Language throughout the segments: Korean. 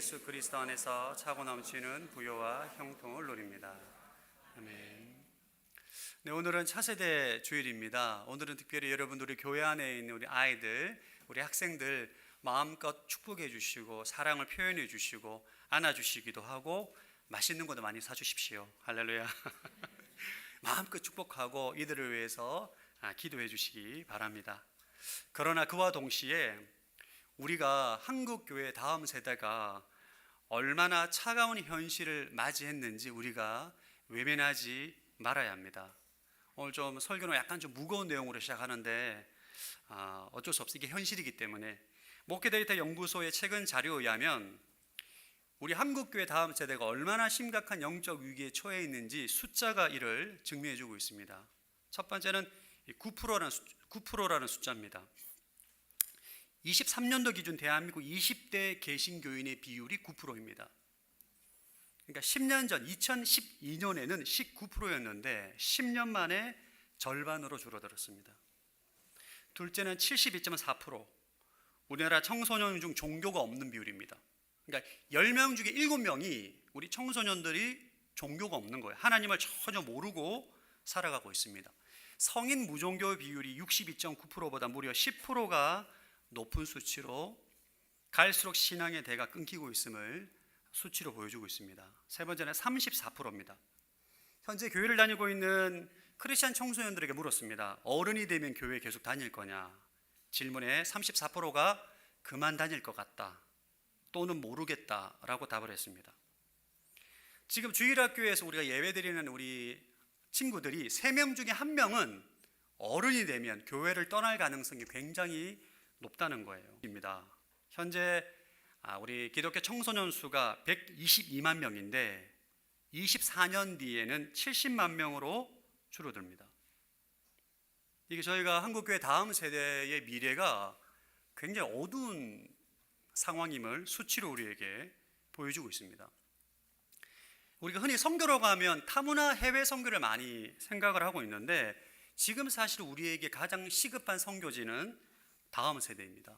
예수 그리스도 안에서 차고 넘치는 부요와 형통을 누립니다. 아멘. 네, 오늘은 차세대 주일입니다. 오늘은 특별히 여러분들이 교회 안에 있는 우리 아이들, 우리 학생들 마음껏 축복해 주시고 사랑을 표현해 주시고 안아주시기도 하고 맛있는 것도 많이 사주십시오. 할렐루야. 마음껏 축복하고 이들을 위해서 기도해 주시기 바랍니다. 그러나 그와 동시에 우리가 한국교회 다음 세대가 얼마나 차가운 현실을 맞이했는지 우리가 외면하지 말아야 합니다. 오늘 좀 설교는 약간 좀 무거운 내용으로 시작하는데 어쩔 수 없이 이게 현실이기 때문에 목회데이터 연구소의 최근 자료에 의하면 우리 한국교회 다음 세대가 얼마나 심각한 영적 위기에 처해 있는지 숫자가 이를 증명해주고 있습니다. 첫 번째는 9%라는 숫자입니다. 23년도 기준 대한민국 20대 개신교인의 비율이 9%입니다. 그러니까 10년 전 2012년에는 19%였는데 10년 만에 절반으로 줄어들었습니다. 둘째는 72.4%, 우리나라 청소년 중 종교가 없는 비율입니다. 그러니까 10명 중에 7명이 우리 청소년들이 종교가 없는 거예요. 하나님을 전혀 모르고 살아가고 있습니다. 성인 무종교 비율이 62.9%보다 무려 10%가 높은 수치로 갈수록 신앙의 대가 끊기고 있음을 수치로 보여주고 있습니다. 세 번째는 34%입니다. 현재 교회를 다니고 있는 크리스찬 청소년들에게 물었습니다. 어른이 되면 교회 계속 다닐 거냐? 질문에 34%가 그만 다닐 것 같다 또는 모르겠다라고 답을 했습니다. 지금 주일학교에서 우리가 예배드리는 우리 친구들이 3명 중에 1명은 어른이 되면 교회를 떠날 가능성이 굉장히 높다는 거예요. 현재 우리 기독교 청소년 수가 122만 명인데 24년 뒤에는 70만 명으로 줄어듭니다. 이게 저희가 한국교회 다음 세대의 미래가 굉장히 어두운 상황임을 수치로 우리에게 보여주고 있습니다. 우리가 흔히 선교라고 하면 타문화 해외 선교를 많이 생각을 하고 있는데 지금 사실 우리에게 가장 시급한 선교지는 다음 세대입니다.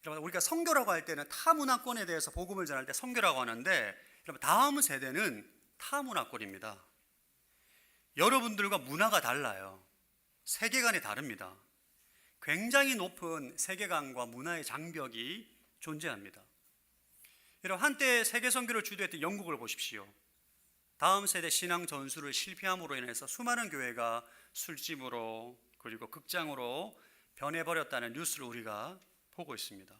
여러분, 우리가 선교라고 할 때는 타문화권에 대해서 복음을 전할 때 선교라고 하는데 여러분, 다음 세대는 타문화권입니다. 여러분들과 문화가 달라요. 세계관이 다릅니다. 굉장히 높은 세계관과 문화의 장벽이 존재합니다. 여러분, 한때 세계 선교를 주도했던 영국을 보십시오. 다음 세대 신앙 전술을 실패함으로 인해서 수많은 교회가 술집으로 그리고 극장으로 변해버렸다는 뉴스를 우리가 보고 있습니다.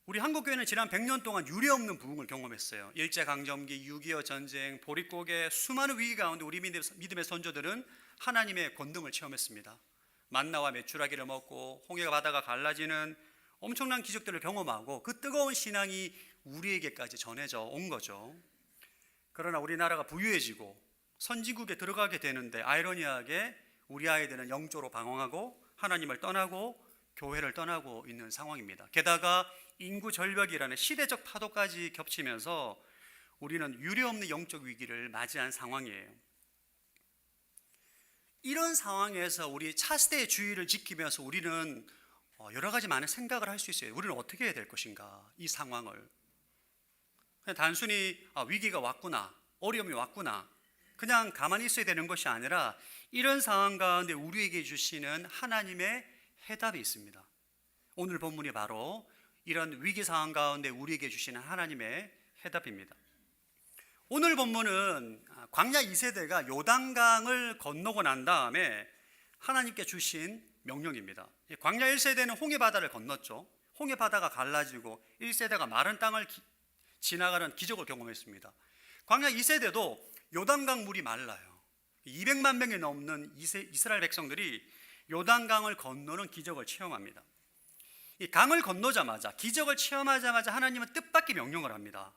우리 한국교회는 지난 100년 동안 유례없는 부흥을 경험했어요. 일제강점기, 6.25 전쟁, 보릿고개 수많은 위기 가운데 우리 믿음의 선조들은 하나님의 권능을 체험했습니다. 만나와 메추라기를 먹고 홍해 바다가 갈라지는 엄청난 기적들을 경험하고 그 뜨거운 신앙이 우리에게까지 전해져 온 거죠. 그러나 우리나라가 부유해지고 선진국에 들어가게 되는데 아이러니하게 우리 아이들은 영적으로 방황하고 하나님을 떠나고 교회를 떠나고 있는 상황입니다. 게다가 인구 절벽이라는 시대적 파도까지 겹치면서 우리는 유례없는 영적 위기를 맞이한 상황이에요. 이런 상황에서 우리 차세대의 주의를 지키면서 우리는 여러 가지 많은 생각을 할 수 있어요. 우리는 어떻게 해야 될 것인가? 이 상황을 그냥 단순히 위기가 왔구나, 어려움이 왔구나 그냥 가만히 있어야 되는 것이 아니라 이런 상황 가운데 우리에게 주시는 하나님의 해답이 있습니다. 오늘 본문이 바로 이런 위기 상황 가운데 우리에게 주시는 하나님의 해답입니다. 오늘 본문은 광야 2세대가 요단강을 건너고 난 다음에 하나님께 주신 명령입니다. 광야 1세대는 홍해 바다를 건넜죠. 홍해 바다가 갈라지고 1세대가 마른 땅을 지나가는 기적을 경험했습니다. 광야 2세대도 요단강 물이 말라요. 200만 명이 넘는 이스라엘 백성들이 요단강을 건너는 기적을 체험합니다. 이 강을 건너자마자 기적을 체험하자마자 하나님은 뜻밖의 명령을 합니다.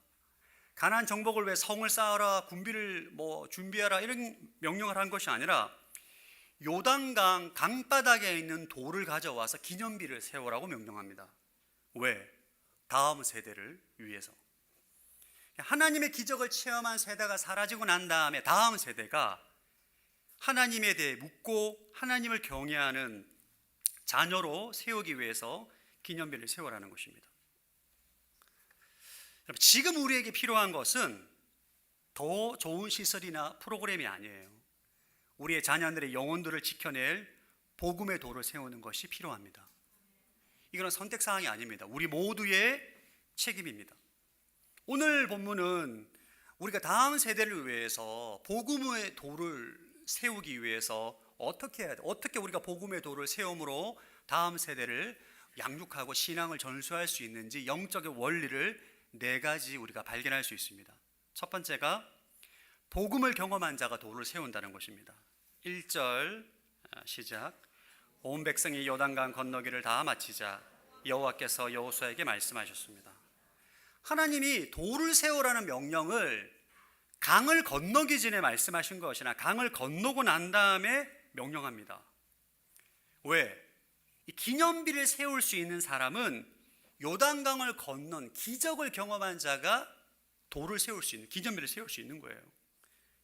가나안 정복을 위해 성을 쌓아라, 군비를 준비하라 이런 명령을 한 것이 아니라 요단강 강바닥에 있는 돌을 가져와서 기념비를 세우라고 명령합니다. 왜? 다음 세대를 위해서. 하나님의 기적을 체험한 세대가 사라지고 난 다음에 다음 세대가 하나님에 대해 묻고 하나님을 경외하는 자녀로 세우기 위해서 기념비를 세우라는 것입니다. 여러분, 지금 우리에게 필요한 것은 더 좋은 시설이나 프로그램이 아니에요. 우리의 자녀들의 영혼들을 지켜낼 복음의 도를 세우는 것이 필요합니다. 이거는 선택사항이 아닙니다. 우리 모두의 책임입니다. 오늘 본문은 우리가 다음 세대를 위해서 복음의 도를 세우기 위해서 어떻게 해야 돼? 어떻게 우리가 복음의 도를 세움으로 다음 세대를 양육하고 신앙을 전수할 수 있는지 영적인 원리를 4가지 우리가 발견할 수 있습니다. 첫 번째가 복음을 경험한 자가 도를 세운다는 것입니다. 1절 시작. 온 백성이 요단강 건너기를 다 마치자 여호와께서 여호수아에게 말씀하셨습니다. 하나님이 도를 세우라는 명령을 강을 건너기 전에 말씀하신 것이나 강을 건너고 난 다음에 명령합니다. 왜? 이 기념비를 세울 수 있는 사람은 요단강을 건넌 기적을 경험한 자가 도를 세울 수 있는, 기념비를 세울 수 있는 거예요.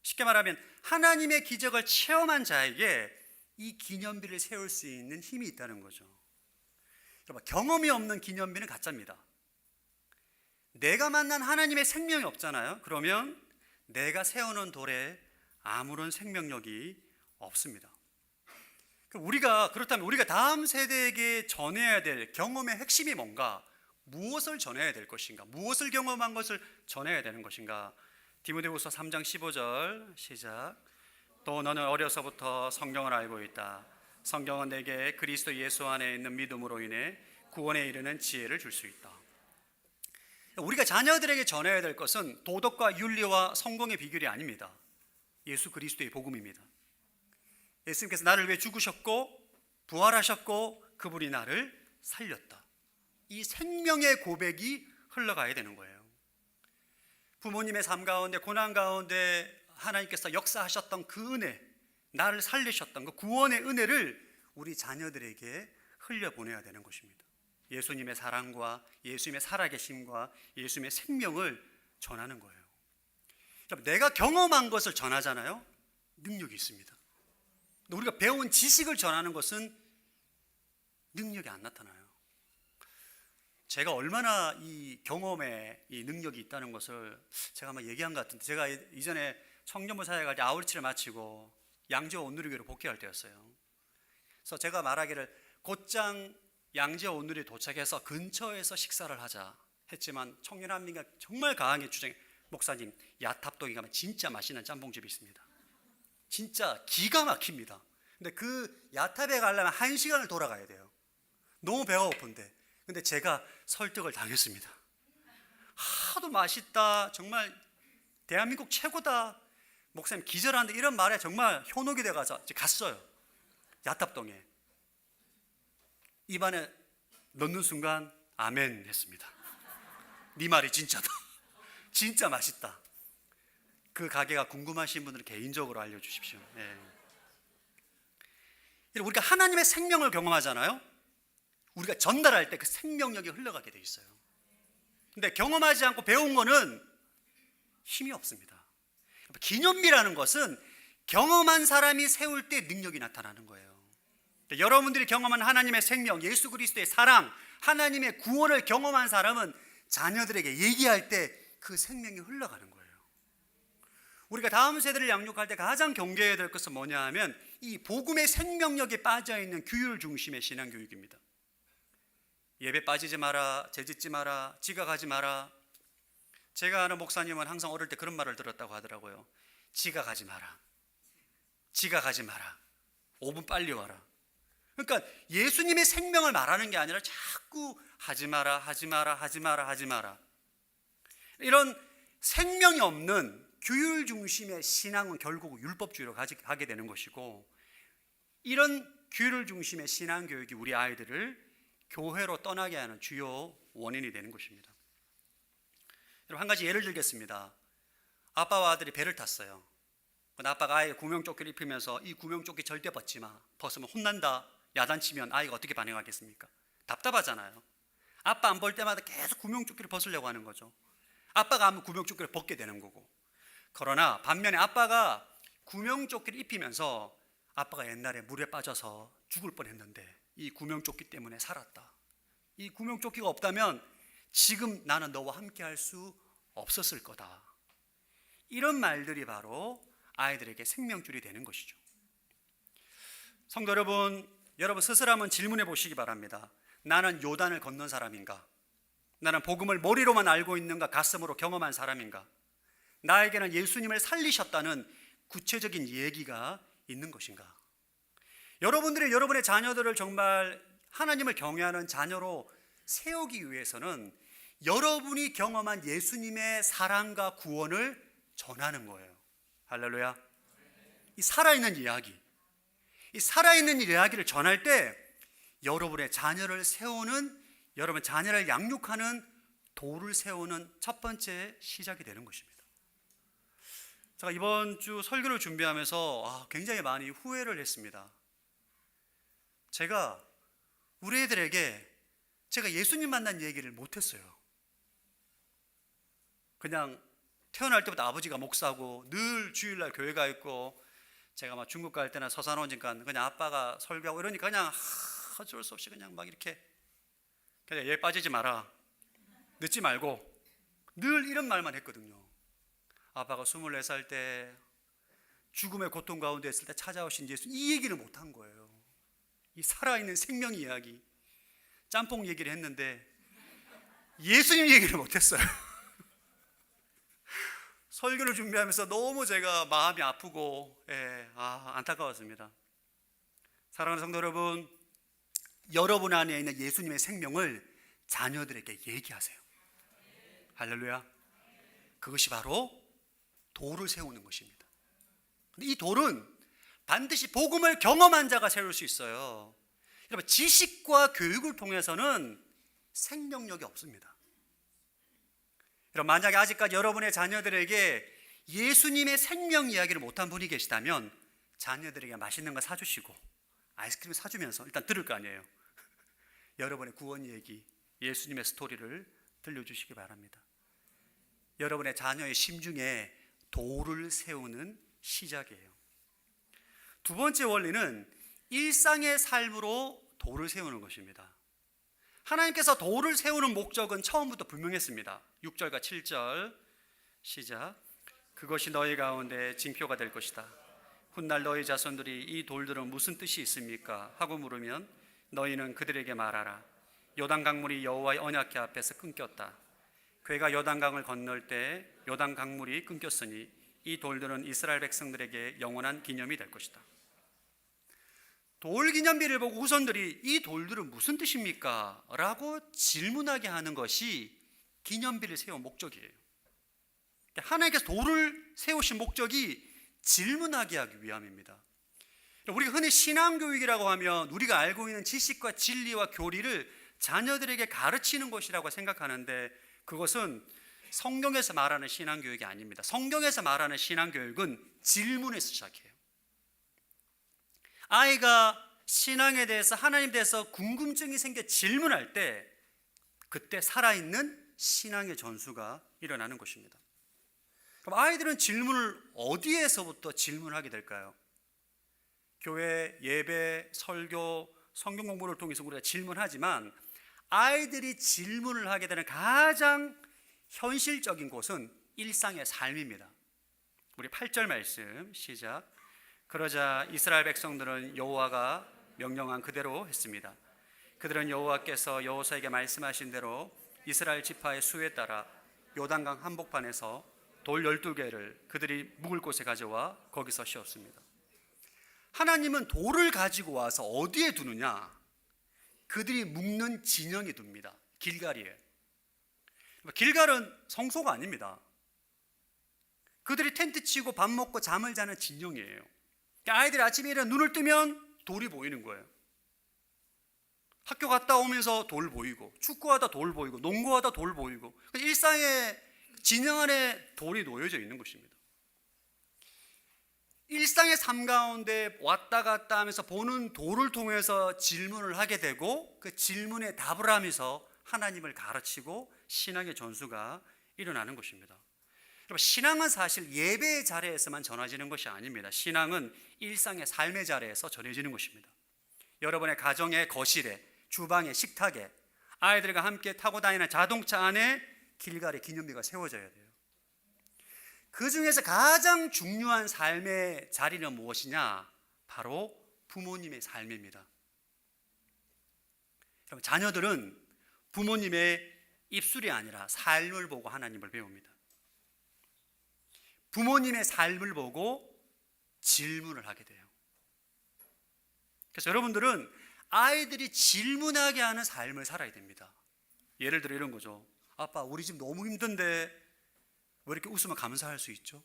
쉽게 말하면 하나님의 기적을 체험한 자에게 이 기념비를 세울 수 있는 힘이 있다는 거죠. 여러분, 경험이 없는 기념비는 가짜입니다. 내가 만난 하나님의 생명이 없잖아요. 그러면 내가 세우는 돌에 아무런 생명력이 없습니다. 그렇다면 우리가 다음 세대에게 전해야 될 경험의 핵심이 뭔가? 무엇을 전해야 될 것인가? 무엇을 경험한 것을 전해야 되는 것인가? 디모데후서 3장 15절 시작. 또 너는 어려서부터 성경을 알고 있다. 성경은 내게 그리스도 예수 안에 있는 믿음으로 인해 구원에 이르는 지혜를 줄 수 있다. 우리가 자녀들에게 전해야 될 것은 도덕과 윤리와 성공의 비결이 아닙니다. 예수 그리스도의 복음입니다. 예수님께서 나를 위해 죽으셨고 부활하셨고 그분이 나를 살렸다. 이 생명의 고백이 흘러가야 되는 거예요. 부모님의 삶 가운데 고난 가운데 하나님께서 역사하셨던 그 은혜, 나를 살리셨던 그 구원의 은혜를 우리 자녀들에게 흘려보내야 되는 것입니다. 예수님의 사랑과 예수님의 살아계심과 예수님의 생명을 전하는 거예요. 내가 경험한 것을 전하잖아요. 능력이 있습니다. 우리가 배운 지식을 전하는 것은 능력이 안 나타나요. 제가 얼마나 이 경험에 이 능력이 있다는 것을 제가 아마 얘기한 것 같은데, 제가 이전에 청년부 사회 갈 때 아우리치를 마치고 양지호 온누리교회로 복귀할 때였어요. 그래서 제가 말하기를 곧장 양지호 온누리에 도착해서 근처에서 식사를 하자 했지만 청년 한 명이 정말 강하게 주장해, 목사님 야탑동에 가면 진짜 맛있는 짬뽕집이 있습니다. 진짜 기가 막힙니다. 근데 그 야탑에 가려면 1시간을 돌아가야 돼요. 너무 배가 고픈데. 근데 제가 설득을 당했습니다. 하도 맛있다, 정말 대한민국 최고다, 목사님 기절하는데, 이런 말에 정말 현혹이 돼가서 갔어요. 야탑동에. 입안에 넣는 순간 아멘 했습니다. 네 말이 진짜다. 진짜 맛있다. 그 가게가 궁금하신 분들은 개인적으로 알려주십시오. 네. 우리가 하나님의 생명을 경험하잖아요. 우리가 전달할 때 그 생명력이 흘러가게 돼 있어요. 근데 경험하지 않고 배운 거는 힘이 없습니다. 기념비라는 것은 경험한 사람이 세울 때 능력이 나타나는 거예요. 여러분들이 경험한 하나님의 생명, 예수 그리스도의 사랑, 하나님의 구원을 경험한 사람은 자녀들에게 얘기할 때 그 생명이 흘러가는 거예요. 우리가 다음 세대를 양육할 때 가장 경계해야 될 것은 뭐냐 하면 이 복음의 생명력에 빠져있는 규율 중심의 신앙교육입니다. 예배 빠지지 마라, 재짓지 마라, 지각하지 마라. 제가 아는 목사님은 항상 어릴 때 그런 말을 들었다고 하더라고요. 지각하지 마라, 지각하지 마라, 5분 빨리 와라. 그러니까 예수님의 생명을 말하는 게 아니라 자꾸 하지 마라, 하지 마라, 하지 마라, 하지 마라. 이런 생명이 없는 규율 중심의 신앙은 결국 율법주의로 가게 되는 것이고, 이런 규율 중심의 신앙 교육이 우리 아이들을 교회로 떠나게 하는 주요 원인이 되는 것입니다. 여러분, 한 가지 예를 들겠습니다. 아빠와 아들이 배를 탔어요. 아빠가 아이의 구명조끼를 입히면서 이 구명조끼 절대 벗지 마, 벗으면 혼난다, 야단치면 아이가 어떻게 반응하겠습니까? 답답하잖아요. 아빠 안 볼 때마다 계속 구명조끼를 벗으려고 하는 거죠. 아빠가 하면 구명조끼를 벗게 되는 거고. 그러나 반면에 아빠가 구명조끼를 입히면서 아빠가 옛날에 물에 빠져서 죽을 뻔했는데 이 구명조끼 때문에 살았다, 이 구명조끼가 없다면 지금 나는 너와 함께 할 수 없었을 거다. 이런 말들이 바로 아이들에게 생명줄이 되는 것이죠. 성도 여러분, 여러분 스스로 한번 질문해 보시기 바랍니다. 나는 요단을 건넌 사람인가? 나는 복음을 머리로만 알고 있는가? 가슴으로 경험한 사람인가? 나에게는 예수님을 살리셨다는 구체적인 얘기가 있는 것인가? 여러분들이 여러분의 자녀들을 정말 하나님을 경외하는 자녀로 세우기 위해서는 여러분이 경험한 예수님의 사랑과 구원을 전하는 거예요. 할렐루야. 이 살아있는 이야기, 이 살아있는 이야기를 전할 때 여러분의 자녀를 세우는, 여러분 자녀를 양육하는 도를 세우는 첫 번째 시작이 되는 것입니다. 제가 이번 주 설교를 준비하면서 굉장히 많이 후회를 했습니다. 제가 우리 애들에게 제가 예수님 만난 얘기를 못했어요. 그냥 태어날 때부터 아버지가 목사고 늘 주일날 교회 가 있고, 제가 막 중국 갈 때나 서산 오니까 그냥 아빠가 설교하고 이러니까 그냥 어쩔 수 없이 그냥 막 이렇게 그냥 얘 빠지지 마라, 늦지 말고, 늘 이런 말만 했거든요. 아빠가 24살 때 죽음의 고통 가운데 있을 때 찾아오신 예수, 이 얘기를 못한 거예요. 이 살아있는 생명 이야기, 짬뽕 얘기를 했는데 예수님 얘기를 못했어요. 설교를 준비하면서 너무 제가 마음이 아프고 안타까웠습니다. 사랑하는 성도 여러분, 여러분 안에 있는 예수님의 생명을 자녀들에게 얘기하세요. 할렐루야. 그것이 바로 도를 세우는 것입니다. 근데 이 돌은 반드시 복음을 경험한 자가 세울 수 있어요. 여러분, 지식과 교육을 통해서는 생명력이 없습니다. 여러분, 만약에 아직까지 여러분의 자녀들에게 예수님의 생명 이야기를 못한 분이 계시다면 자녀들에게 맛있는 거 사주시고 아이스크림 사주면서 일단 들을 거 아니에요. 여러분의 구원 얘기, 예수님의 스토리를 들려주시기 바랍니다. 여러분의 자녀의 심중에 도를 세우는 시작이에요. 두 번째 원리는 일상의 삶으로 도를 세우는 것입니다. 하나님께서 도를 세우는 목적은 처음부터 분명했습니다. 6절과 7절 시작. 그것이 너희 가운데 징표가 될 것이다. 훗날 너희 자손들이 이 돌들은 무슨 뜻이 있습니까? 하고 물으면 너희는 그들에게 말하라. 요단 강물이 여호와의 언약궤 앞에서 끊겼다. 궤가 요단강을 건널 때 요단 강물이 끊겼으니 이 돌들은 이스라엘 백성들에게 영원한 기념이 될 것이다. 돌 기념비를 보고 후손들이 이 돌들은 무슨 뜻입니까? 라고 질문하게 하는 것이 기념비를 세운 목적이에요. 하나님께서 돌을 세우신 목적이 질문하게 하기 위함입니다. 우리가 흔히 신앙교육이라고 하면 우리가 알고 있는 지식과 진리와 교리를 자녀들에게 가르치는 것이라고 생각하는데, 그것은 성경에서 말하는 신앙교육이 아닙니다. 성경에서 말하는 신앙교육은 질문에서 시작해요. 아이가 신앙에 대해서, 하나님에 대해서 궁금증이 생겨 질문할 때, 그때 살아있는 신앙의 전수가 일어나는 것입니다. 그럼 아이들은 질문을 어디에서부터 질문하게 될까요? 교회, 예배, 설교, 성경 공부를 통해서 우리가 질문하지만 아이들이 질문을 하게 되는 가장 현실적인 곳은 일상의 삶입니다. 우리 8절 말씀 시작. 그러자 이스라엘 백성들은 여호와가 명령한 그대로 했습니다. 그들은 여호와께서 여호수아에게 말씀하신 대로 이스라엘 지파의 수에 따라 요단강 한복판에서 돌 12개를 그들이 묵을 곳에 가져와 거기서 씌웠습니다. 하나님은 돌을 가지고 와서 어디에 두느냐? 그들이 묵는 진영에 둡니다. 길갈이에요. 길갈은 성소가 아닙니다. 그들이 텐트 치고 밥 먹고 잠을 자는 진영이에요. 아이들이 아침에 일어나 눈을 뜨면 돌이 보이는 거예요. 학교 갔다 오면서 돌 보이고, 축구하다 돌 보이고, 농구하다 돌 보이고, 일상의 진영 안에 돌이 놓여져 있는 것입니다. 일상의 삶 가운데 왔다 갔다 하면서 보는 돌을 통해서 질문을 하게 되고, 그 질문에 답을 하면서 하나님을 가르치고 신앙의 전수가 일어나는 것입니다. 여러분, 신앙은 사실 예배의 자리에서만 전해지는 것이 아닙니다. 신앙은 일상의 삶의 자리에서 전해지는 것입니다. 여러분의 가정의 거실에, 주방에, 식탁에 아이들과 함께 타고 다니는 자동차 안에 길갈의 기념비가 세워져야 돼요. 그 중에서 가장 중요한 삶의 자리는 무엇이냐? 바로 부모님의 삶입니다. 여러분, 자녀들은 부모님의 입술이 아니라 삶을 보고 하나님을 배웁니다. 부모님의 삶을 보고 질문을 하게 돼요. 그래서 여러분들은 아이들이 질문하게 하는 삶을 살아야 됩니다. 예를 들어 이런 거죠. 아빠, 우리 집 너무 힘든데 왜 이렇게 웃으면 감사할 수 있죠?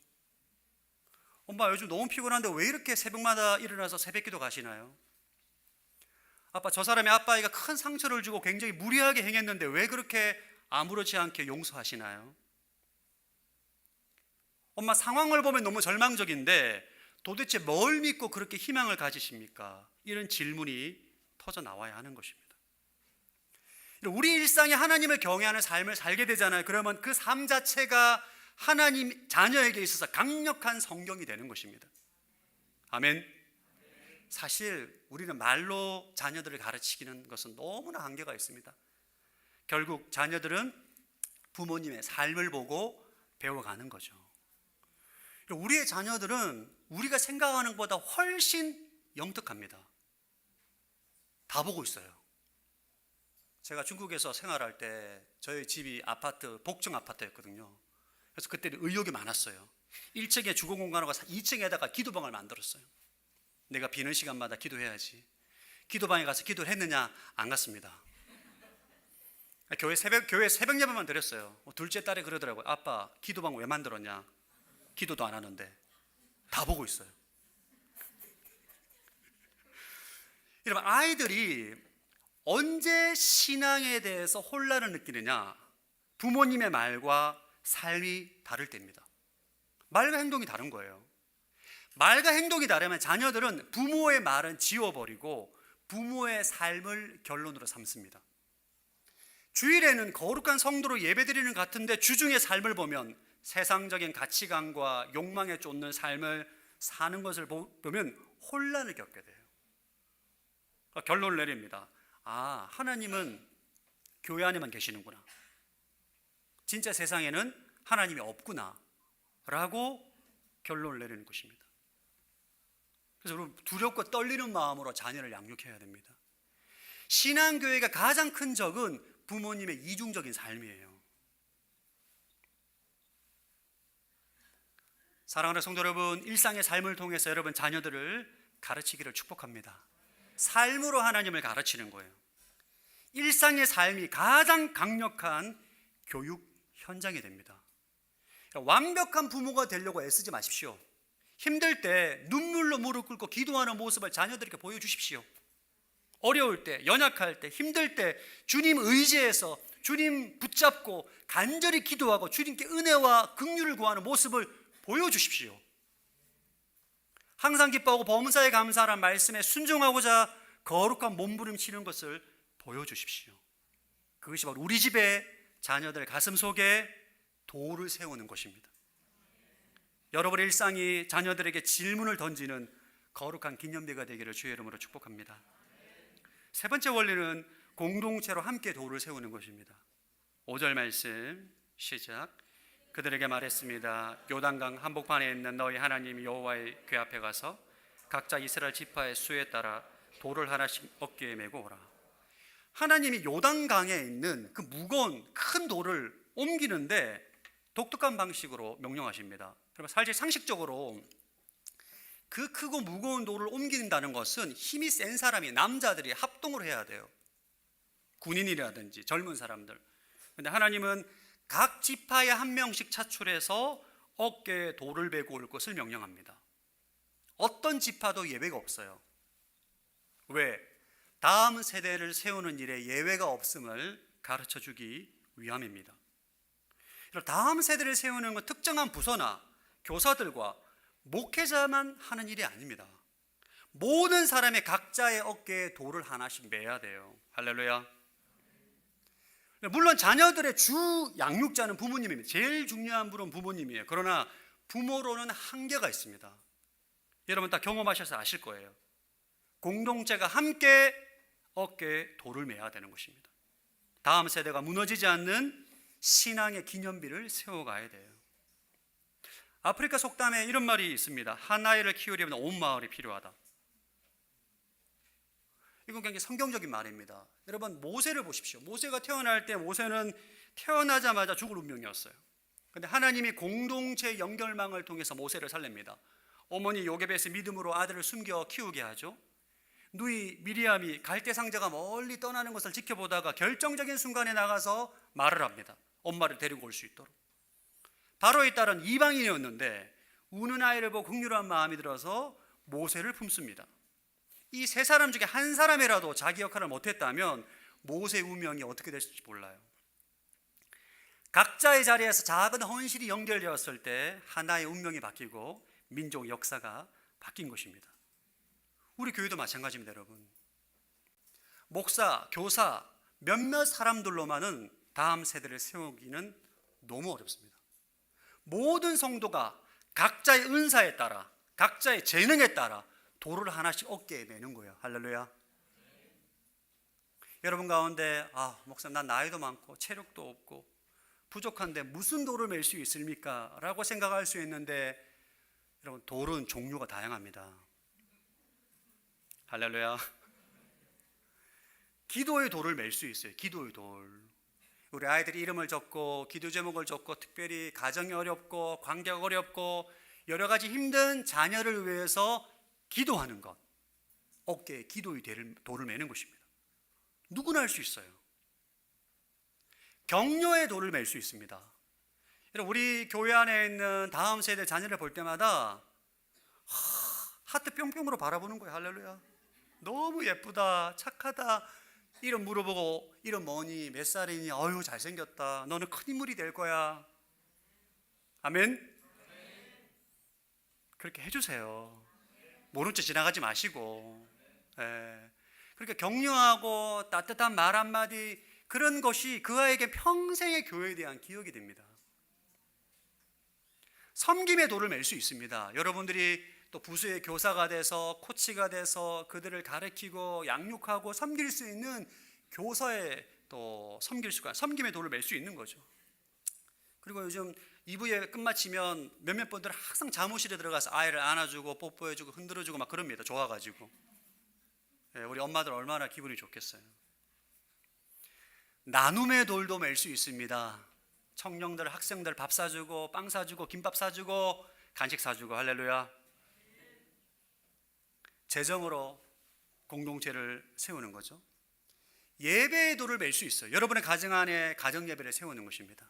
엄마, 요즘 너무 피곤한데 왜 이렇게 새벽마다 일어나서 새벽기도 가시나요? 아빠, 저 사람이 아빠에게 큰 상처를 주고 굉장히 무리하게 행했는데 왜 그렇게 아무렇지 않게 용서하시나요? 엄마, 상황을 보면 너무 절망적인데 도대체 뭘 믿고 그렇게 희망을 가지십니까? 이런 질문이 터져 나와야 하는 것입니다. 우리 일상에 하나님을 경외하는 삶을 살게 되잖아요. 그러면 그 삶 자체가 하나님 자녀에게 있어서 강력한 성경이 되는 것입니다. 아멘. 사실 우리는 말로 자녀들을 가르치기는 것은 너무나 한계가 있습니다. 결국 자녀들은 부모님의 삶을 보고 배워가는 거죠. 우리의 자녀들은 우리가 생각하는 것보다 훨씬 영특합니다. 다 보고 있어요. 제가 중국에서 생활할 때 저희 집이 아파트, 복층 아파트였거든요. 그래서 그때는 의욕이 많았어요. 1층에 주거공간하고 2층에다가 기도방을 만들었어요. 내가 비는 시간마다 기도해야지. 기도방에 가서 기도를 했느냐? 안 갔습니다. 교회 새벽 예배만 드렸어요. 둘째 딸이 그러더라고요. 아빠, 기도방 왜 만들었냐? 기도도 안 하는데. 다 보고 있어요. 여러분, 아이들이 언제 신앙에 대해서 혼란을 느끼느냐? 부모님의 말과 삶이 다를 때입니다. 말과 행동이 다른 거예요. 말과 행동이 다르면 자녀들은 부모의 말은 지워버리고 부모의 삶을 결론으로 삼습니다. 주일에는 거룩한 성도로 예배드리는 것 같은데 주중의 삶을 보면 세상적인 가치관과 욕망에 쫓는 삶을 사는 것을 보면 혼란을 겪게 돼요. 결론을 내립니다. 아, 하나님은 교회 안에만 계시는구나. 진짜 세상에는 하나님이 없구나 라고 결론을 내리는 것입니다. 그래서 여러분, 두렵고 떨리는 마음으로 자녀를 양육해야 됩니다. 신앙교회가 가장 큰 적은 부모님의 이중적인 삶이에요. 사랑하는 성도 여러분, 일상의 삶을 통해서 여러분 자녀들을 가르치기를 축복합니다. 삶으로 하나님을 가르치는 거예요. 일상의 삶이 가장 강력한 교육 현장이 됩니다. 완벽한 부모가 되려고 애쓰지 마십시오. 힘들 때 눈물로 무릎 꿇고 기도하는 모습을 자녀들에게 보여주십시오. 어려울 때, 연약할 때, 힘들 때 주님 의지해서 주님 붙잡고 간절히 기도하고 주님께 은혜와 긍휼을 구하는 모습을 보여주십시오. 항상 기뻐하고 범사에 감사하라는 말씀에 순종하고자 거룩한 몸부림치는 것을 보여주십시오. 그것이 바로 우리 집의 자녀들 가슴 속에 돌을 세우는 것입니다. 여러분의 일상이 자녀들에게 질문을 던지는 거룩한 기념비가 되기를 주의 이름으로 축복합니다. 세 번째 원리는 공동체로 함께 돌을 세우는 것입니다. 5절 말씀 시작. 그들에게 말했습니다. 요단강 한복판에 있는 너희 하나님 여호와의 궤 앞에 가서 각자 이스라엘 지파의 수에 따라 돌을 하나씩 어깨에 메고 오라. 하나님이 요단강에 있는 그 무거운 큰 돌을 옮기는데 독특한 방식으로 명령하십니다. 그러면 사실 상식적으로 그 크고 무거운 돌을 옮긴다는 것은 힘이 센 사람이, 남자들이 합동을 해야 돼요. 군인이라든지 젊은 사람들. 그런데 하나님은 각 지파에 한 명씩 차출해서 어깨에 돌을 메고 올 것을 명령합니다. 어떤 지파도 예외가 없어요. 왜? 다음 세대를 세우는 일에 예외가 없음을 가르쳐 주기 위함입니다. 다음 세대를 세우는 건 특정한 부서나 교사들과 목회자만 하는 일이 아닙니다. 모든 사람의 각자의 어깨에 돌을 하나씩 매야 돼요. 할렐루야. 물론 자녀들의 주 양육자는 부모님입니다. 제일 중요한 분은 부모님이에요. 그러나 부모로는 한계가 있습니다. 여러분 다 경험하셔서 아실 거예요. 공동체가 함께 어깨에 돌을 매야 되는 것입니다. 다음 세대가 무너지지 않는 신앙의 기념비를 세워가야 돼요. 아프리카 속담에 이런 말이 있습니다. 한 아이를 키우려면 온 마을이 필요하다. 이건 굉장히 성경적인 말입니다. 여러분, 모세를 보십시오. 모세가 태어날 때 모세는 태어나자마자 죽을 운명이었어요. 근데 하나님이 공동체 연결망을 통해서 모세를 살립니다. 어머니 요게벳의 믿음으로 아들을 숨겨 키우게 하죠. 누이 미리암이 갈대 상자가 멀리 떠나는 것을 지켜보다가 결정적인 순간에 나가서 말을 합니다. 엄마를 데리고 올 수 있도록. 바로의 딸은 이방인이었는데 우는 아이를 보고 긍휼한 마음이 들어서 모세를 품습니다. 이 세 사람 중에 한 사람이라도 자기 역할을 못했다면 모세의 운명이 어떻게 됐을지 몰라요. 각자의 자리에서 작은 헌신이 연결되었을 때 하나의 운명이 바뀌고 민족 역사가 바뀐 것입니다. 우리 교회도 마찬가지입니다, 여러분. 목사, 교사, 몇몇 사람들로만은 다음 세대를 세우기는 너무 어렵습니다. 모든 성도가 각자의 은사에 따라, 각자의 재능에 따라 돌을 하나씩 어깨에 매는 거예요. 할렐루야. 여러분 가운데 목사님, 난 나이도 많고 체력도 없고 부족한데 무슨 돌을 맬 수 있습니까? 라고 생각할 수 있는데, 여러분, 돌은 종류가 다양합니다. 할렐루야. 기도의 돌을 맬 수 있어요. 기도의 돌. 우리 아이들이 이름을 적고 기도 제목을 적고, 특별히 가정이 어렵고 관계가 어렵고 여러 가지 힘든 자녀를 위해서 기도하는 것, 어깨에 기도의 돌을 매는 것입니다. 누구나 할 수 있어요. 격려의 돌을 맬 수 있습니다. 우리 교회 안에 있는 다음 세대 자녀를 볼 때마다 하트 뿅뿅으로 바라보는 거예요. 할렐루야. 너무 예쁘다, 착하다. 이름 물어보고, 이름 뭐니, 몇 살이니, 어휴 잘생겼다, 너는 큰 인물이 될 거야. 아멘. 그렇게 해주세요. 모른 척 지나가지 마시고. 그렇게 격려하고 따뜻한 말 한마디, 그런 것이 그 아이에게 평생의 교회에 대한 기억이 됩니다. 섬김의 돌을 맬 수 있습니다. 여러분들이 또 부수의 교사가 돼서, 코치가 돼서 그들을 가르치고 양육하고 섬길 수 있는 교사에 또 섬김의 돌을 맬 수 있는 거죠. 그리고 요즘 2부에 끝마치면 몇몇 분들은 항상 사무실에 들어가서 아이를 안아주고 뽀뽀해주고 흔들어주고 막 그럽니다. 좋아가지고. 우리 엄마들 얼마나 기분이 좋겠어요. 나눔의 돌도 맬 수 있습니다. 청년들, 학생들 밥 사주고 빵 사주고 김밥 사주고 간식 사주고. 할렐루야. 재정으로 공동체를 세우는 거죠. 예배의 돌을 맬 수 있어요. 여러분의 가정 안에 가정 예배를 세우는 것입니다.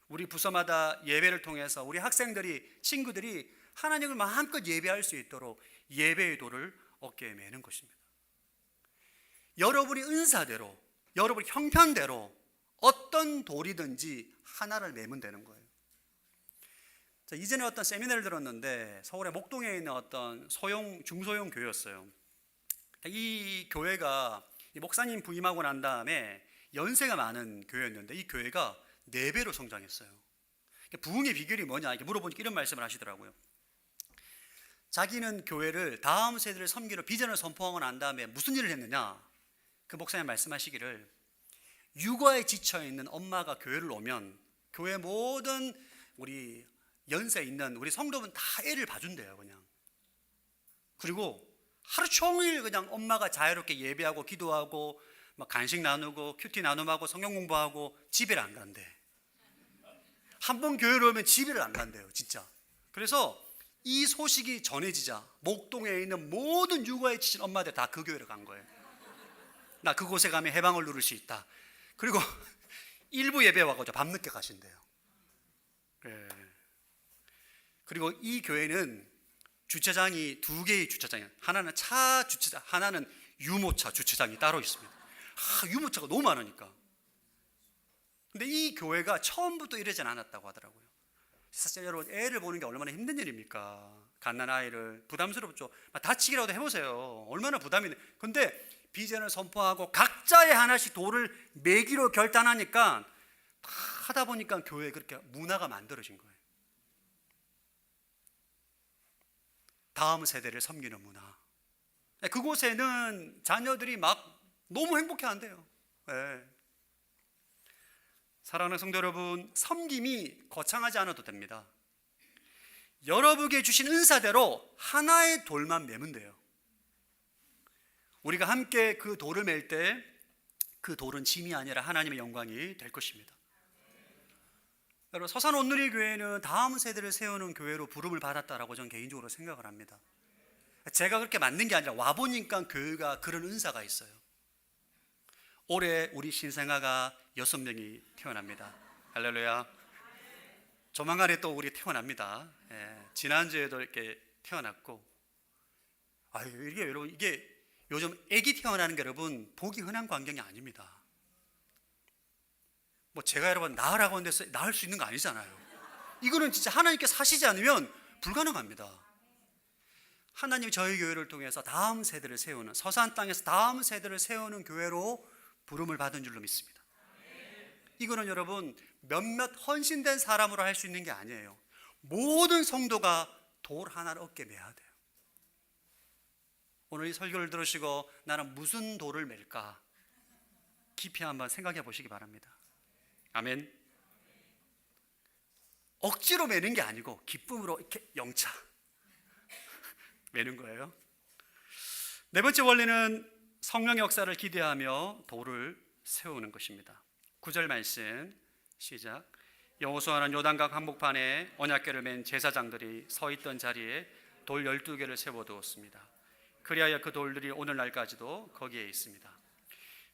우리 부서마다 예배를 통해서 우리 학생들이, 친구들이 하나님을 마음껏 예배할 수 있도록 예배의 돌을 어깨에 매는 것입니다. 여러분이 은사대로, 여러분 형편대로 어떤 돌이든지 하나를 매면 되는 거예요. 이전에 어떤 세미나를 들었는데 서울의 목동에 있는 어떤 중소형 교회였어요. 이 교회가 목사님 부임하고 난 다음에 연세가 많은 교회였는데 이 교회가 4배로 성장했어요. 부흥의 비결이 뭐냐 이렇게 물어보니까 이런 말씀을 하시더라고요. 자기는 교회를 다음 세대를 섬기러 비전을 선포하고 난 다음에 무슨 일을 했느냐, 그 목사님 말씀하시기를, 육아에 지쳐있는 엄마가 교회를 오면 교회 모든 우리 연세 있는 우리 성도분 다 애를 봐준대요. 그냥. 그리고 하루 종일 그냥 엄마가 자유롭게 예배하고 기도하고 막 간식 나누고 큐티 나눔하고 성경 공부하고 집에를 안 간대. 한 번 교회를 오면 집에를 안 간대요. 진짜. 그래서 이 소식이 전해지자 목동에 있는 모든 육아에 지친 엄마들 다 그 교회를 간 거예요. 나 그곳에 가면 해방을 누릴 수 있다. 그리고 일부 예배 와가지고 밤늦게 가신대요. 그리고 이 교회는 주차장이 2개의 주차장이에요. 하나는 차 주차장, 하나는 유모차 주차장이 따로 있습니다. 유모차가 너무 많으니까. 근데 이 교회가 처음부터 이러진 않았다고 하더라고요. 사실 여러분, 애를 보는 게 얼마나 힘든 일입니까? 갓난아이를. 부담스럽죠. 다치기라도 해보세요. 얼마나 부담이. 근데 비전을 선포하고 각자의 하나씩 돌을 매기로 결단하니까 다 하다 보니까 교회에 그렇게 문화가 만들어진 거예요. 다음 세대를 섬기는 문화. 그곳에는 자녀들이 막 너무 행복해 한대요. 사랑하는 성도 여러분, 섬김이 거창하지 않아도 됩니다. 여러분에게 주신 은사대로 하나의 돌만 매면 돼요. 우리가 함께 그 돌을 맬 때 그 돌은 짐이 아니라 하나님의 영광이 될 것입니다. 여러분, 서산 온누리 교회는 다음 세대를 세우는 교회로 부름을 받았다라고 저는 개인적으로 생각을 합니다. 제가 그렇게 만든 게 아니라 와보니까 교회가 그런 은사가 있어요. 올해 우리 신생아가 6명이 태어납니다. 할렐루야. 조만간에 또 우리 태어납니다. 지난주에도 이렇게 태어났고, 이게 여러분, 이게 요즘 아기 태어나는 게 여러분 보기 흔한 광경이 아닙니다. 뭐 제가 여러분 낳으라고 하는데 낳을 수 있는 거 아니잖아요. 이거는 진짜 하나님께서 하시지 않으면 불가능합니다. 하나님이 저희 교회를 통해서 다음 세대를 세우는, 서산 땅에서 다음 세대를 세우는 교회로 부름을 받은 줄로 믿습니다. 이거는 여러분 몇몇 헌신된 사람으로 할 수 있는 게 아니에요. 모든 성도가 돌 하나를 어깨에 매야 돼요. 오늘 이 설교를 들으시고 나는 무슨 돌을 맬까 깊이 한번 생각해 보시기 바랍니다. 아멘. 억지로 매는 게 아니고 기쁨으로 이렇게 영차 매는 거예요. 네 번째 원리는 성령의 역사를 기대하며 돌을 세우는 것입니다. 9절 말씀 시작. 여호수아는 요단강 한복판에 언약궤를 맨 제사장들이 서 있던 자리에 돌 12개를 세워두었습니다. 그리하여 그 돌들이 오늘날까지도 거기에 있습니다.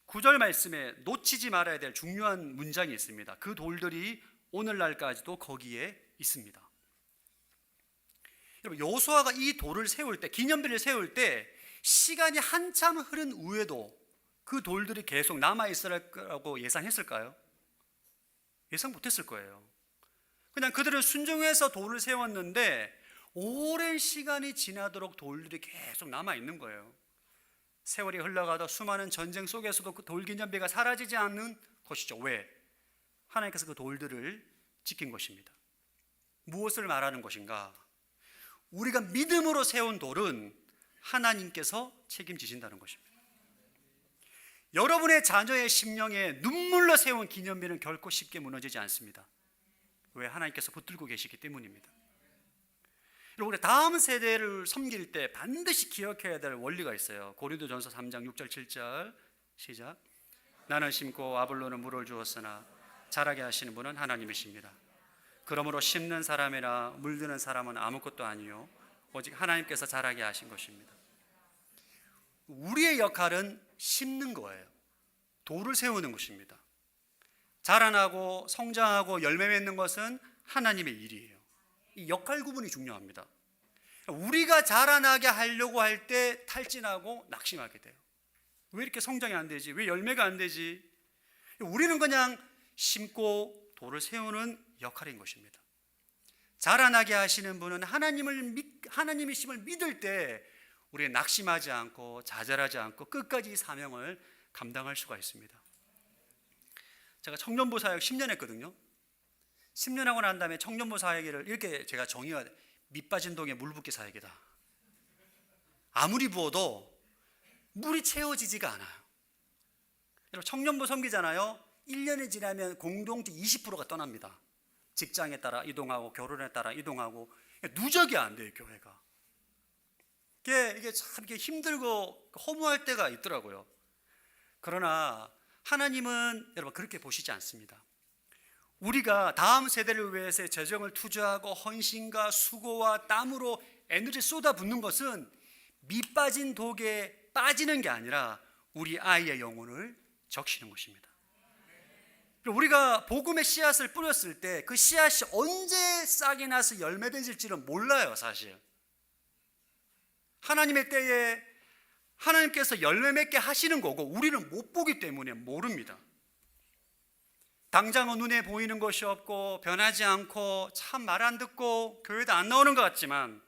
9절 말씀에 놓치지 말아야 될 중요한 문장이 있습니다. 그 돌들이 오늘날까지도 거기에 있습니다. 여러분, 여호수아가 이 돌을 세울 때, 기념비를 세울 때 시간이 한참 흐른 후에도 그 돌들이 계속 남아있을 거라고 예상했을까요? 예상 못했을 거예요. 그냥 그들은 순종해서 돌을 세웠는데 오랜 시간이 지나도록 돌들이 계속 남아있는 거예요. 세월이 흘러가도 수많은 전쟁 속에서도 그 돌기념비가 사라지지 않는 것이죠. 왜? 하나님께서 그 돌들을 지킨 것입니다. 무엇을 말하는 것인가? 우리가 믿음으로 세운 돌은 하나님께서 책임지신다는 것입니다. 여러분의 자녀의 심령에 눈물로 세운 기념비는 결코 쉽게 무너지지 않습니다. 왜? 하나님께서 붙들고 계시기 때문입니다. 우리 다음 세대를 섬길 때 반드시 기억해야 될 원리가 있어요. 고린도전서 3장 6절 7절 시작. 나는 심고 아볼로는 물을 주었으나 자라게 하시는 분은 하나님이십니다. 그러므로 심는 사람이나 물드는 사람은 아무것도 아니요 오직 하나님께서 자라게 하신 것입니다. 우리의 역할은 심는 거예요. 돌을 세우는 것입니다. 자라나고 성장하고 열매 맺는 것은 하나님의 일이에요. 이 역할 구분이 중요합니다. 우리가 자라나게 하려고 할 때 탈진하고 낙심하게 돼요. 왜 이렇게 성장이 안 되지? 왜 열매가 안 되지? 우리는 그냥 심고 돌을 세우는 역할인 것입니다. 자라나게 하시는 분은 하나님이심을 믿을 때 우리는 낙심하지 않고 좌절하지 않고 끝까지 이 사명을 감당할 수가 있습니다. 제가 청년부 사역 10년 했거든요. 10년 하고 난 다음에 청년부 사역을 이렇게 제가 정의가 밑 빠진 동에 물 붓기 사역이다. 아무리 부어도 물이 채워지지가 않아요. 여러분, 청년부 섬기잖아요. 1년이 지나면 공동체 20%가 떠납니다. 직장에 따라 이동하고 결혼에 따라 이동하고 누적이 안 돼요, 교회가. 이게 참 이게 힘들고 허무할 때가 있더라고요. 그러나 하나님은 여러분 그렇게 보시지 않습니다. 우리가 다음 세대를 위해서 재정을 투자하고 헌신과 수고와 땀으로 에너지를 쏟아붓는 것은 밑 빠진 독에 빠지는 게 아니라 우리 아이의 영혼을 적시는 것입니다. 우리가 복음의 씨앗을 뿌렸을 때 그 씨앗이 언제 싹이 나서 열매 맺을지는 몰라요, 사실. 하나님의 때에 하나님께서 열매 맺게 하시는 거고 우리는 못 보기 때문에 모릅니다. 당장은 눈에 보이는 것이 없고 변하지 않고 참 말 안 듣고 교회도 안 나오는 것 같지만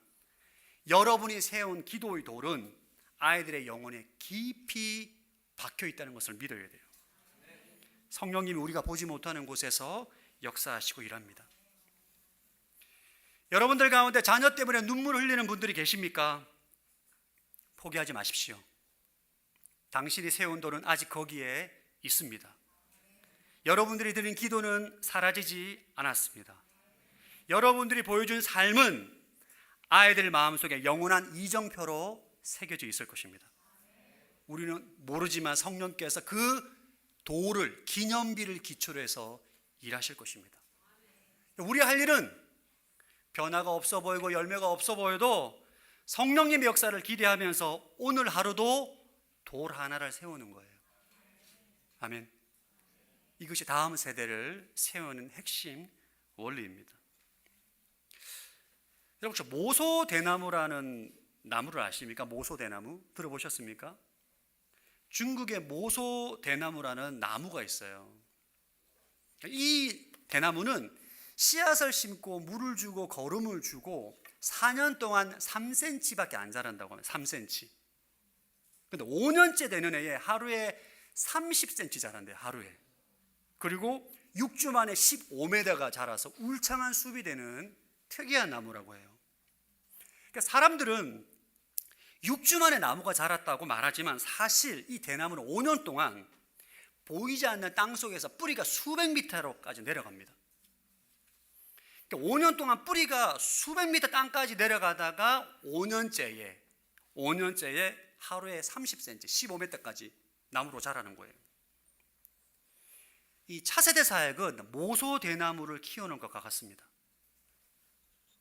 여러분이 세운 기도의 돌은 아이들의 영혼에 깊이 박혀 있다는 것을 믿어야 돼요. 성령님이 우리가 보지 못하는 곳에서 역사하시고 일합니다. 여러분들 가운데 자녀 때문에 눈물 흘리는 분들이 계십니까? 포기하지 마십시오. 당신이 세운 돌은 아직 거기에 있습니다. 여러분들이 드린 기도는 사라지지 않았습니다. 여러분들이 보여준 삶은 아이들 마음속에 영원한 이정표로 새겨져 있을 것입니다. 우리는 모르지만 성령께서 그 도를, 기념비를 기초로 해서 일하실 것입니다. 우리 할 일은 변화가 없어 보이고 열매가 없어 보여도 성령님의 역사를 기대하면서 오늘 하루도 돌 하나를 세우는 거예요. 아멘. 이것이 다음 세대를 세우는 핵심 원리입니다. 여러분, 혹시 모소대나무라는 나무를 아십니까? 모소대나무 들어보셨습니까? 중국의 모소대나무라는 나무가 있어요. 이 대나무는 씨앗을 심고 물을 주고 거름을 주고 4년 동안 3cm밖에 안 자란다고 합니다. 3cm. 근데 5년째 되는 해에 하루에 30cm 자란대요. 하루에. 그리고 6주 만에 15m가 자라서 울창한 숲이 되는 특이한 나무라고 해요. 그러니까 사람들은 6주 만에 나무가 자랐다고 말하지만 사실 이 대나무는 5년 동안 보이지 않는 땅 속에서 뿌리가 수백 미터로까지 내려갑니다. 그러니까 5년 동안 뿌리가 수백 미터 땅까지 내려가다가 5년째에 하루에 30cm, 15m까지 나무로 자라는 거예요. 이 차세대 사역은 모소대나무를 키우는 것과 같습니다.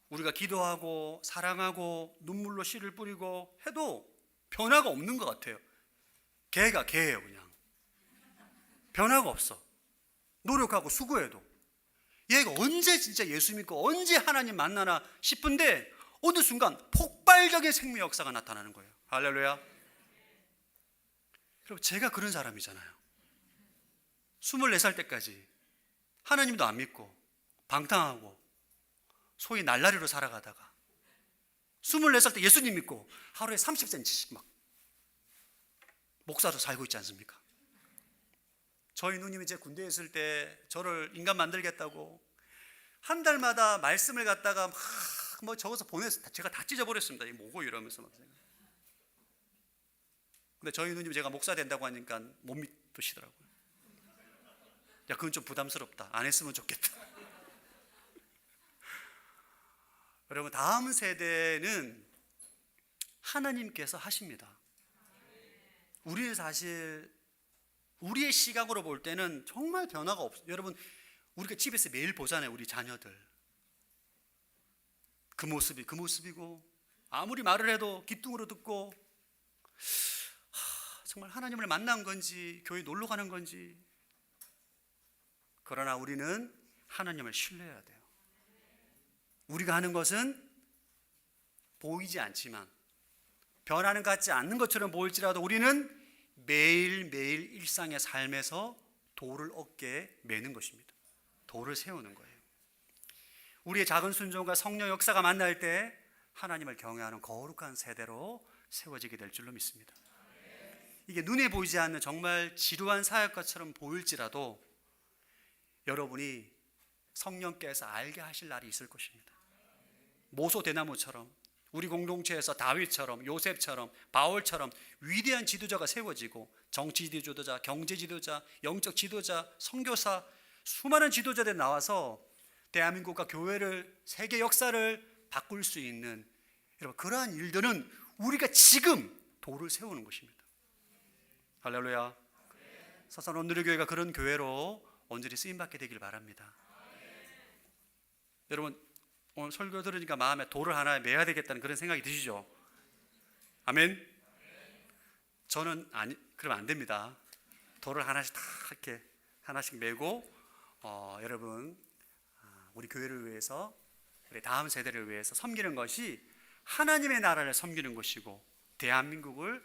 우리가 기도하고 사랑하고 눈물로 씨를 뿌리고 해도 변화가 없는 것 같아요. 개가 개예요. 그냥 변화가 없어. 노력하고 수고해도 얘가 언제 진짜 예수 믿고 언제 하나님 만나나 싶은데 어느 순간 폭발적인 생명 역사가 나타나는 거예요. 할렐루야. 그리고 제가 그런 사람이잖아요. 24살 때까지 하나님도 안 믿고 방탕하고 소위 날라리로 살아가다가 24살 때 예수님 믿고 하루에 30cm씩 막 목사로 살고 있지 않습니까? 저희 누님이 제 군대에 있을 때 저를 인간 만들겠다고 한 달마다 말씀을 갖다가 막 뭐 적어서 보냈어요. 제가 다 찢어버렸습니다. 이 뭐고 이러면서 막. 근데 저희 누님이 제가 목사 된다고 하니까 못 믿으시더라고요. 야, 그건 좀 부담스럽다. 안 했으면 좋겠다. 여러분, 다음 세대는 하나님께서 하십니다. 우리는 사실 우리의 시각으로 볼 때는 정말 변화가 없어요. 여러분, 우리가 집에서 매일 보잖아요. 우리 자녀들 그 모습이 그 모습이고 아무리 말을 해도 귀뚱으로 듣고 정말 하나님을 만난 건지 교회 놀러 가는 건지. 그러나 우리는 하나님을 신뢰해야 돼요. 우리가 하는 것은 보이지 않지만 변화는 갖지 않는 것처럼 보일지라도 우리는 매일매일 일상의 삶에서 도를 어깨에 매는 것입니다. 도를 세우는 거예요. 우리의 작은 순종과 성령 역사가 만날 때 하나님을 경외하는 거룩한 세대로 세워지게 될 줄로 믿습니다. 이게 눈에 보이지 않는 정말 지루한 사역과처럼 보일지라도 여러분이 성령께서 알게 하실 날이 있을 것입니다. 모소대나무처럼 우리 공동체에서 다윗처럼 요셉처럼 바울처럼 위대한 지도자가 세워지고 정치 지도자, 경제 지도자, 영적 지도자, 선교사 수많은 지도자들이 나와서 대한민국과 교회를 세계 역사를 바꿀 수 있는 여러분 그러한 일들은 우리가 지금 도를 세우는 것입니다. 할렐루야. 서산 온누리교회가 그런 교회로 온전히 쓰임받게 되길 바랍니다. 여러분 오늘 설교 들으니까 마음에 돌을 하나 매야 되겠다는 그런 생각이 드시죠? 아멘. 저는 그러면 안 됩니다. 돌을 하나씩 다 이렇게 하나씩 매고 여러분 우리 교회를 위해서 우리 다음 세대를 위해서 섬기는 것이 하나님의 나라를 섬기는 것이고 대한민국을